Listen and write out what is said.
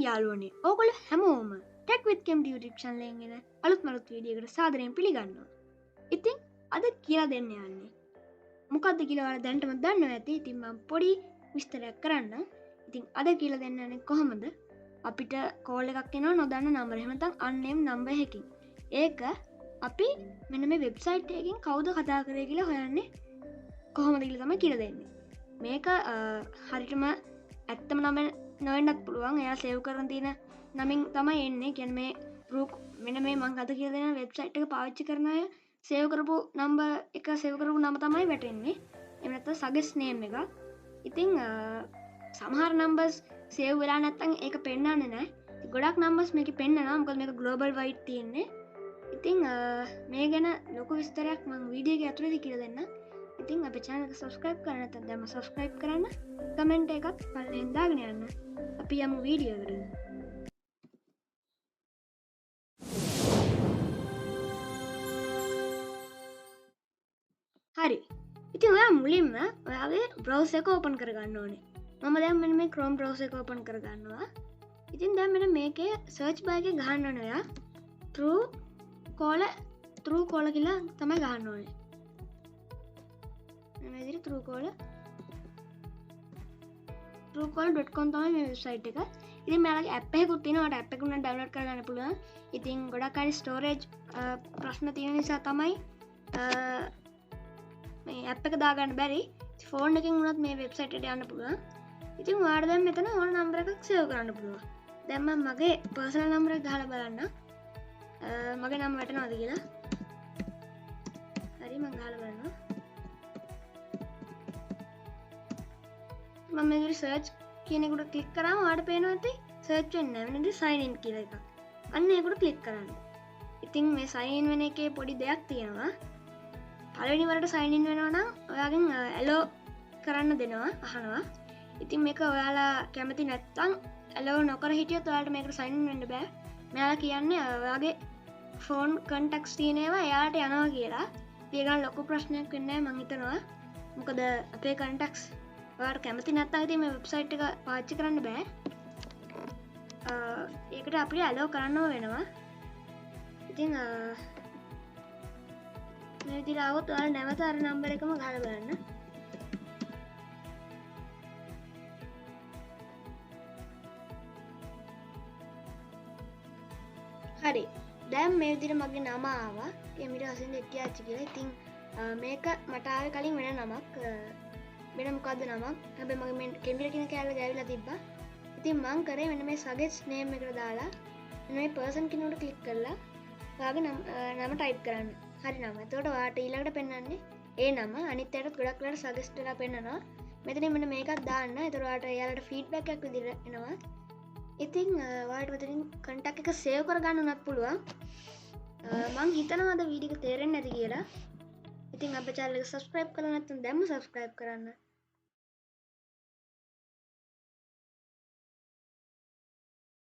යාළුවනේ ඕගොල්ලෝ හැමෝම ටෙක් විත් කෙම් YouTube channel එකෙන් එන අලුත් මලුත් වීඩියෝ එකට සාදරයෙන් පිළිගන්නවා. ඉතින් අද කියලා දෙන්න යන්නේ මොකද්ද කියලා ඔයාලා දැනටම දන්නවා ඇති. ඉතින් මම පොඩි විස්තරයක් කරන්නම්. ඉතින් අද කියලා දෙන්න යන්නේ කොහොමද අපිට කෝල් එකක් එනවා නොදන්න නම්බර එහෙම නැත්නම් අන්නේම් නම්බර් එකකින්. ඒක අපි මෙන්න මේ වෙබ්සයිට් එකකින් කවුද කතා කරේ කියලා හොයන්නේ කොහොමද කියලා තමයි කියලා දෙන්නේ. මේක හරියටම ඇත්තම නම නොවෙන්නත් පුළුවන්. එයා සේව් කරන් තියෙන නමින් තමයි එන්නේ. කියන්නේ මේ රූක් මෙන්න මේ මම අද කියලා දෙන වෙබ්සයිට් එක පාවිච්චි කරන අය සේව් කරපු නම්බර් එක සේව් කරපු නම තමයි වැටෙන්නේ. එහෙම නැත්නම් සජෙස්ට් නේම් එක. ඉතින් සමහර නම්බර්ස් සේව් වෙලා නැත්නම් ඒක පෙන්වන්නේ නැහැ. ගොඩක් නම්බර්ස් මේකේ පෙන්නනවා. මොකද මේක ග්ලෝබල් වයිඩ් තියෙන්නේ. ඉතින් මේ ගැන ලොකු විස්තරයක් මම වීඩියෝ එකේ ඇතුළේදී කියලා දෙන්නම්. ඉතින් අපේ channel එක subscribe කරන්න නැත්නම් දැන්ම subscribe කරන්න. කමෙන්ට් එකක් පල්ලෙන් දාගෙන යන්න. අපි යමු වීඩියෝ එකට. හරි. ඉතින් ඔයා මුලින්ම ඔයාගේ browser එක open කරගන්න ඕනේ. මම දැන් මෙන්න මේ Chrome browser එක open කරගන්නවා. ඉතින් දැන් මෙන්න මේකේ search bar එකේ ගහන්න ඕනේ ඔයා Truecaller කියලා තමයි ගහන්න ඕනේ. මේ විදිහට Truecaller.com තමයි මේ වෙබ්සයිට් එක. ඉතින් මෙයාලගේ app එකකුත් තියෙනවා. ඔයාලට app එක උනත් download කරගන්න පුළුවන්. ඉතින් ගොඩක් අය storage ප්‍රශ්න තියෙන නිසා තමයි මේ app එක දාගන්න බැරි. ෆෝන් එකෙන් උනත් මේ වෙබ්සයිට් එකට යන්න පුළුවන්. ඉතින් ඔයාලට දැන් මෙතන ඕන නම්බර එකක් සේව් කරන්න පුළුවන්. දැන් මම මගේ personal number එක ගහලා බලන්න. මගේ නම වැටෙනවද කියලා. හරි මම ගහලා බලනවා. මම මේ සර්ච් කියන එකට ක්ලික් කරාම ඔයාලට පේනවා ඇති සර්ච් වෙන්නේ නැහැ. වෙනදී sign in කියලා එකක්. අන්න ඒකට ක්ලික් කරන්න. ඉතින් මේ sign in වෙන එකේ පොඩි දෙයක් තියෙනවා. පළවෙනි වරට sign in වෙනවා නම් ඔයාගෙන් allow කරන්න දෙනවා අහනවා. ඉතින් මේක ඔයාලා කැමති නැත්නම් allow නොකර හිටියොත් ඔයාලට මේකට sign in වෙන්න බෑ. මෙයාලා කියන්නේ ඔයාගේ phone contacts තියෙන ඒවා එයාලට යනවා කියලා. ඒක ගන්න ලොකු ප්‍රශ්නයක් වෙන්නේ නැහැ මං හිතනවා. මොකද අපේ contacts ඔයාලට කැමති නැත්නම් ඉතින් මේ වෙබ්සයිට් එක පාවිච්චි කරන්න බෑ. ඒකට අපිට allow කරන්නම වෙනවා. ඉතින් මේ විදිහට આવොත් ඔයාලා නැවත අර නම්බර එකම ගහලා බලන්න. හරි. දැන් මේ විදිහට මගේ නම ආවා. Kemira Masseges.If කියලා. ඉතින් මේක මට ආවේ කලින් වෙන නමක්. වෙන මොකද්ද නමක්? හැබැයි මගේ මේ Kemira කියන කැලේ ගෑවිලා තිබ්බා. ඉතින් මං කරේ මෙන්න මේ suggest name එකට දාලා මේ person කෙනෙකුට ක්ලික් කරලා ඔයාගේ නම ටයිප් කරන්න. හරි නම. එතකොට ඔයාට ඊළඟට පෙන්වන්නේ ඒ නම. අනිත් අයටත් ගොඩක් වෙලාවට suggest වෙලා පෙන්නනවා. මෙතනින් මෙන්න මේකක් දාන්න. එතකොට ඔයාට එයාලට feedback එකක් විදිහට එනවා. ඉතින් ඔයාලට මෙතනින් contact එක save කරගන්න උනත් පුළුවන්. මං හිතනවා අද වීඩියෝ එක තේරෙන්නේ නැති කියලා. ඉතින් අපේ channel එක subscribe කරලා නැත්නම් දැන්ම subscribe කරන්න.